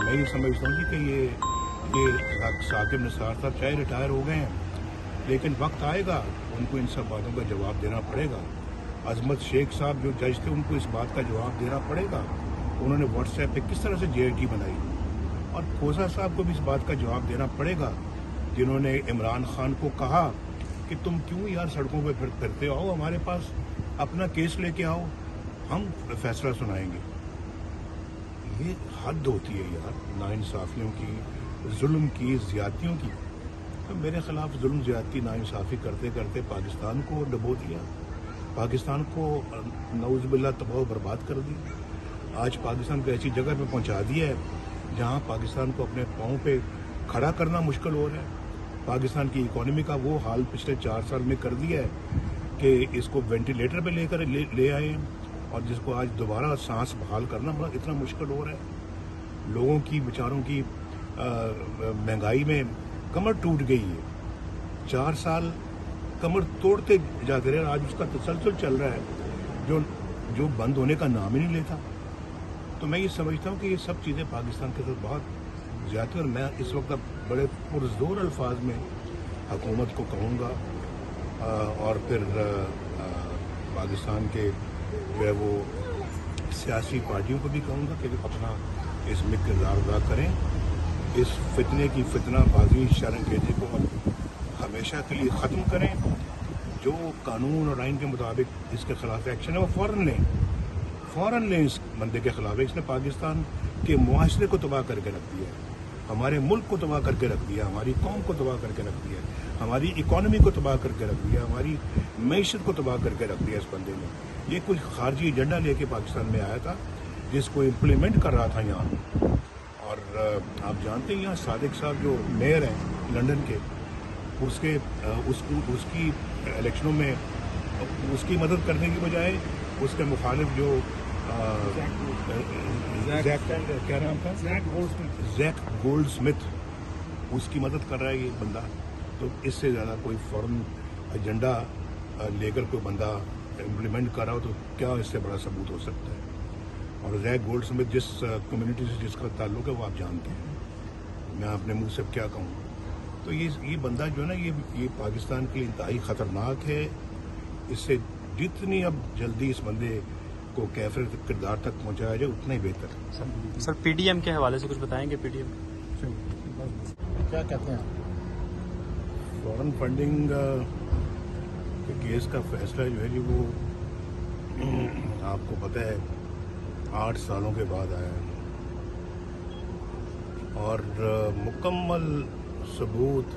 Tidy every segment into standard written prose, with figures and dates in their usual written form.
मैं ये समझता हूँ कि ये साकिब निसार साहब चाहे रिटायर हो गए हैं, लेकिन वक्त आएगा उनको इन सब बातों का जवाब देना पड़ेगा। अजमत शेख साहब जो जज थे, उनको इस बात का जवाब देना पड़ेगा उन्होंने व्हाट्सएप पे किस तरह से JIT बनाई, और खोसा साहब को भी इस बात का जवाब देना पड़ेगा जिन्होंने इमरान खान को कहा कि तुम क्यों यार सड़कों पे फिरते आओ, हमारे पास अपना केस लेके आओ, हम फैसला सुनाएंगे। ये हद होती है यार नाइंसाफियों की, जुल्म की, ज्यादतियों की। तो मेरे खिलाफ जुल्म, ज्यादती, नाइंसाफी करते करते पाकिस्तान को डुबो दिया, पाकिस्तान को नऊज़ुबिल्लाह तबाह बर्बाद कर दिया। आज पाकिस्तान को ऐसी जगह पे पहुंचा दिया है जहां पाकिस्तान को अपने पाँव पे खड़ा करना मुश्किल हो रहा है। पाकिस्तान की इकॉनमी का वो हाल पिछले 4 साल में कर दिया है कि इसको वेंटिलेटर पे ले आए हैं, और जिसको आज दोबारा सांस बहाल करना बड़ा इतना मुश्किल हो रहा है। लोगों की, बेचारों की महंगाई में कमर टूट गई है। 4 साल कमर तोड़ते जाते रहे, आज उसका तसलसल चल रहा है जो बंद होने का नाम ही नहीं लेता। तो मैं ये समझता हूँ कि ये सब चीज़ें पाकिस्तान के साथ बहुत ज़्यादा, और मैं इस वक्त बड़े पुरजोर अल्फाज में हुकूमत को कहूँगा और फिर पाकिस्तान के जो है वो सियासी पार्टियों को भी कहूँगा कि अपना इसमें किरदार अदा करें, इस फितने की फितनाबाजी, शर्मखेजी को हमेशा के लिए ख़त्म करें। जो कानून और आइन के मुताबिक इसके खिलाफ एक्शन है वो फ़ौरन लें इस बंदे के खिलाफ। इसने पाकिस्तान के मुआशरे को तबाह करके रख दिया है, हमारे मुल्क को तबाह करके रख दिया, हमारी कौम को तबाह करके रख दिया, हमारी इकॉनमी को तबाह करके रख दिया, हमारी मईशत को तबाह करके रख दिया। इस बंदे ने ये कुछ खारजी एजेंडा लेके पाकिस्तान में आया था जिसको इम्प्लीमेंट कर रहा था यहाँ। और आप जानते हैं यहाँ सादिक साहब जो मेयर हैं लंदन के, उसकी इलेक्शनों में उसकी मदद करने की बजाय उसके मुखालिफ जो क्या नाम था, जैक गोल्डस्मिथ, उसकी मदद कर रहा है ये बंदा। तो इससे ज़्यादा कोई फॉरेन एजेंडा लेकर कोई बंदा इम्प्लीमेंट कर रहा हो तो क्या इससे बड़ा सबूत हो सकता है। और जैक गोल्डस्मिथ जिस कम्युनिटी से जिसका ताल्लुक है वो आप जानते हैं, मैं अपने मुंह से क्या कहूँ। तो ये बंदा जो है ना, ये पाकिस्तान के लिए इंतहाई ख़तरनाक है। इससे जितनी अब जल्दी इस बंदे को कैफियत किरदार तक पहुँचाया जाए उतना ही बेहतर। सर PDM के हवाले से कुछ बताएंगे? PDM क्या कहते हैं? फॉरेन फंडिंग के केस का फैसला जो है जी वो आपको पता है 8 सालों के बाद आया है, और मुकम्मल सबूत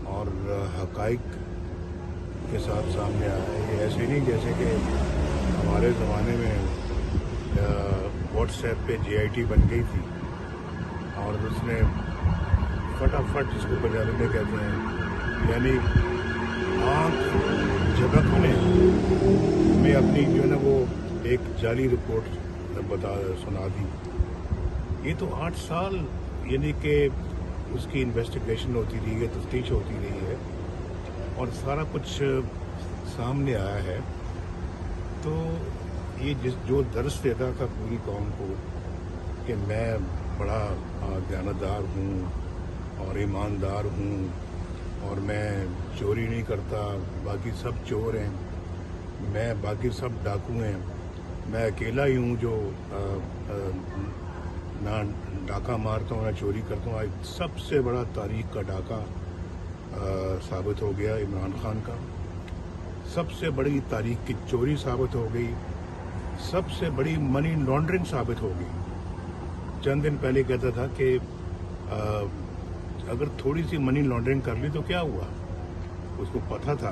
और हकाइक के साथ सामने आया है। ये ऐसे नहीं जैसे कि हमारे ज़माने में व्हाट्सएप पे JIT बन गई थी और उसने फटाफट, जिसको पंजाबी में कहते हैं, यानी आँख झपकने में अपनी जो है ना वो एक जाली रिपोर्ट सुना दी। ये तो 8 साल यानी कि उसकी इन्वेस्टिगेशन होती रही है, तफ्तीश होती रही है और सारा कुछ सामने आया है। तो ये जो दर्स देता था पूरी कौम को कि मैं बड़ा दयानतदार हूँ और ईमानदार हूँ और मैं चोरी नहीं करता, बाकी सब चोर हैं, मैं बाकी सब डाकू हैं, मैं अकेला ही हूँ जो ना डाका मारता हूँ ना चोरी करता हूँ। आज सबसे बड़ा तारीख का डाका साबित हो गया इमरान खान का, सबसे बड़ी तारीख की चोरी साबित हो गई, सबसे बड़ी मनी लॉन्ड्रिंग साबित हो गई। चंद दिन पहले कहता था कि अगर थोड़ी सी मनी लॉन्ड्रिंग कर ली तो क्या हुआ, उसको पता था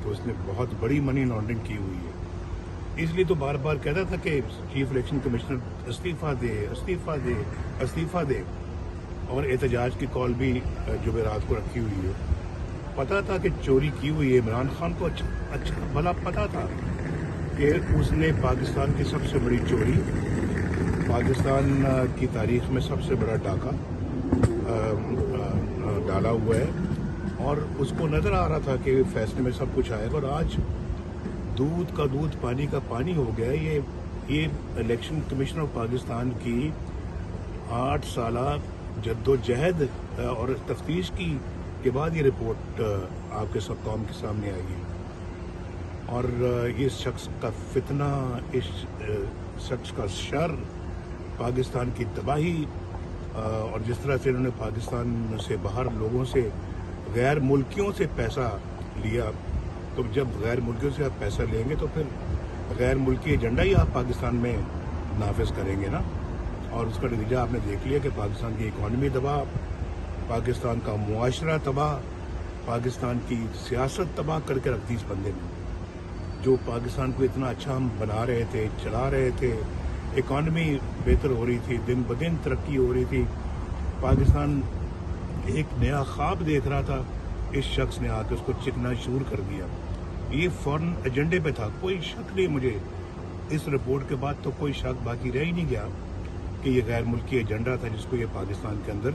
कि उसने बहुत बड़ी मनी लॉन्ड्रिंग की हुई है, इसलिए तो बार बार कहता था कि चीफ इलेक्शन कमिश्नर इस्तीफा दे, इस्तीफा दे, इस्तीफा दे। और एहतजाज की कॉल भी जुमेरात को रखी हुई है। पता था कि चोरी की हुई है, इमरान खान को अच्छा भला पता था कि उसने पाकिस्तान की सबसे बड़ी चोरी, पाकिस्तान की तारीख में सबसे बड़ा डाका डाला हुआ है और उसको नज़र आ रहा था कि फैसले में सब कुछ आएगा। और आज दूध का दूध, पानी का पानी हो गया। ये इलेक्शन कमीशन ऑफ पाकिस्तान की 8 साला जद्दोजहद और तफ्तीश की के बाद ये रिपोर्ट आपके सब कौम के सामने आई है। और इस शख्स का फितना, इस शख्स का शर, पाकिस्तान की तबाही, और जिस तरह से इन्होंने पाकिस्तान से बाहर लोगों से, गैर मुल्कियों से पैसा लिया, तो जब गैर मुल्कियों से आप पैसा लेंगे तो फिर गैर मुल्की एजेंडा ही आप पाकिस्तान में नाफिज करेंगे ना। और उसका नतीजा आपने देख लिया कि पाकिस्तान की इकॉनमी तबाह, पाकिस्तान का मुआशरा तबाह, पाकिस्तान की सियासत तबाह करके रख दी इस बंदे ने। जो पाकिस्तान को इतना अच्छा हम बना रहे थे, चला रहे थे, इकॉनमी बेहतर हो रही थी, दिन ब दिन तरक्की हो रही थी, पाकिस्तान एक नया ख्वाब देख रहा था, इस शख्स ने आकर उसको चिकना चूर कर दिया। ये फौरन एजेंडे पे था, कोई शक नहीं मुझे। इस रिपोर्ट के बाद तो कोई शक बाकी रह ही नहीं गया कि ये गैर मुल्की एजेंडा था जिसको ये पाकिस्तान के अंदर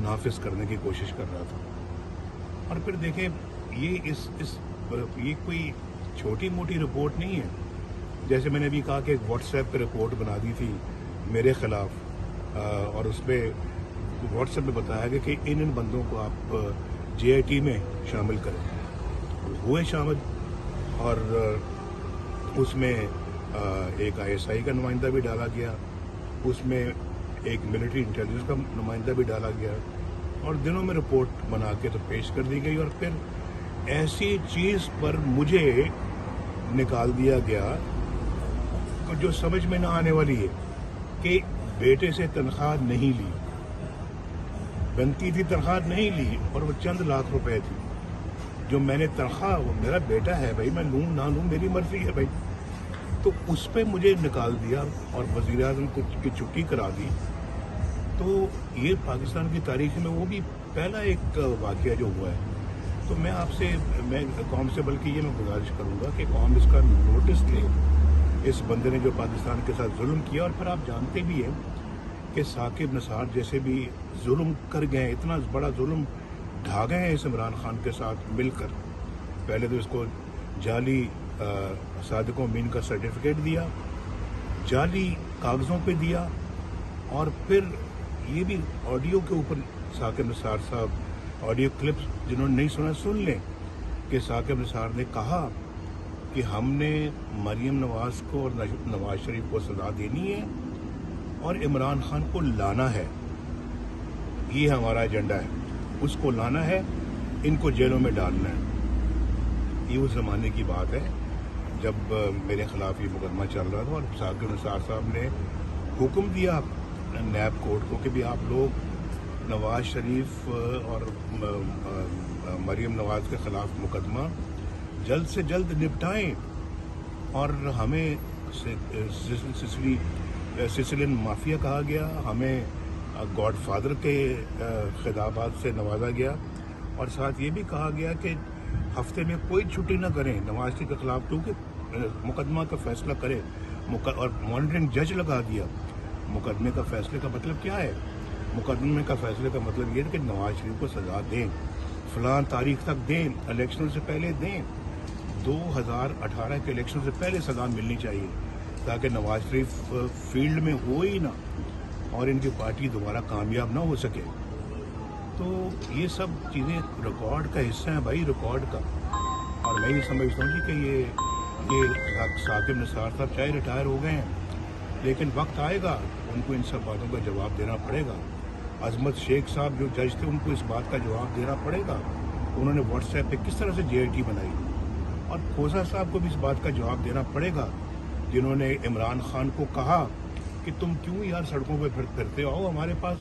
नाफिज करने की कोशिश कर रहा था। और फिर देखें, ये कोई छोटी मोटी रिपोर्ट नहीं है। जैसे मैंने अभी कहा कि एक व्हाट्सएप पे रिपोर्ट बना दी थी मेरे खिलाफ, और उसमें व्हाट्सएप पे बताया गया कि इन बंदों को आप JIT में शामिल करें। हुए शामिल, और उसमें एक ISI का नुमाइंदा भी डाला गया, उसमें एक मिलिट्री इंटेलिजेंस का नुमाइंदा भी डाला गया, और दिनों में रिपोर्ट बना के तो पेश कर दी गई। और फिर ऐसी चीज़ पर मुझे निकाल दिया गया तो जो समझ में ना आने वाली है कि बेटे से तनख्वाह नहीं ली, बनती थी तनख्वाह नहीं ली, और वो चंद लाख रुपए थी जो मैंने तनख्वाह, वो मेरा बेटा है भाई, मैं लूँ ना लूँ मेरी मर्जी है भाई। तो उस पर मुझे निकाल दिया और वज़ीर आज़म की छुट्टी करा दी। तो ये पाकिस्तान की तारीख में वो भी पहला एक वाक़या जो हुआ है। तो मैं कौम से बल्कि ये मैं गुजारिश करूँगा कि कौम इसका नोटिस ले, इस बंदे ने जो पाकिस्तान के साथ जुल्म किया। और फिर आप जानते भी हैं कि साकिब निसार जैसे भी जुल्म कर गए, इतना बड़ा जुल्म ढा गए हैं इस इमरान खान के साथ मिलकर। पहले तो इसको जाली सादिक अमीन का सर्टिफिकेट दिया, जाली कागज़ों पे दिया, और फिर ये भी ऑडियो के ऊपर साकिब निसार साहब, ऑडियो क्लिप्स जिन्होंने नहीं सुना सुन लें कि साकिब निसार ने कहा कि हमने मरीम नवाज को और नवाज शरीफ को सजा देनी है और इमरान खान को लाना है, ये हमारा एजेंडा है, उसको लाना है, इनको जेलों में डालना है। ये उस ज़माने की बात है जब मेरे खिलाफ ये मुकदमा चल रहा था और साकिब निसार साहब ने हुक्म दिया नैब कोर्ट को कि भी आप लोग नवाज शरीफ और मरीम नवाज के खिलाफ मुकदमा जल्द से जल्द निपटाएं, और हमें सिसिलियन माफिया कहा गया, हमें गॉडफादर के खिताबात से नवाजा गया, और साथ ये भी कहा गया कि हफ्ते में कोई छुट्टी ना करें नवाज शरीफ के खिलाफ, क्योंकि मुकदमा का फैसला करे, और मॉनिटरिंग जज लगा दिया। मुकदमे का फैसले का मतलब क्या है? मुकदमे का फैसले का मतलब ये है कि नवाज शरीफ को सजा दें, फलां तारीख तक दें, इलेक्शन से पहले दें, 2018 के इलेक्शन से पहले सजा मिलनी चाहिए, ताकि नवाज शरीफ फील्ड में हो ही ना और इनकी पार्टी दोबारा कामयाब ना हो सके। तो ये सब चीज़ें रिकॉर्ड का हिस्सा है भाई, रिकॉर्ड का। और मैं ये समझता हूँ कि ये साकिब निसार साहब चाहे रिटायर हो गए हैं, लेकिन वक्त आएगा उनको इन सब बातों का जवाब देना पड़ेगा। अजमत शेख साहब जो जज थे, उनको इस बात का जवाब देना पड़ेगा, उन्होंने व्हाट्सएप पे किस तरह से JIT बनाई। और खोसा साहब को भी इस बात का जवाब देना पड़ेगा, जिन्होंने इमरान खान को कहा कि तुम क्यों यार सड़कों पे फिरते हो, आओ हमारे पास।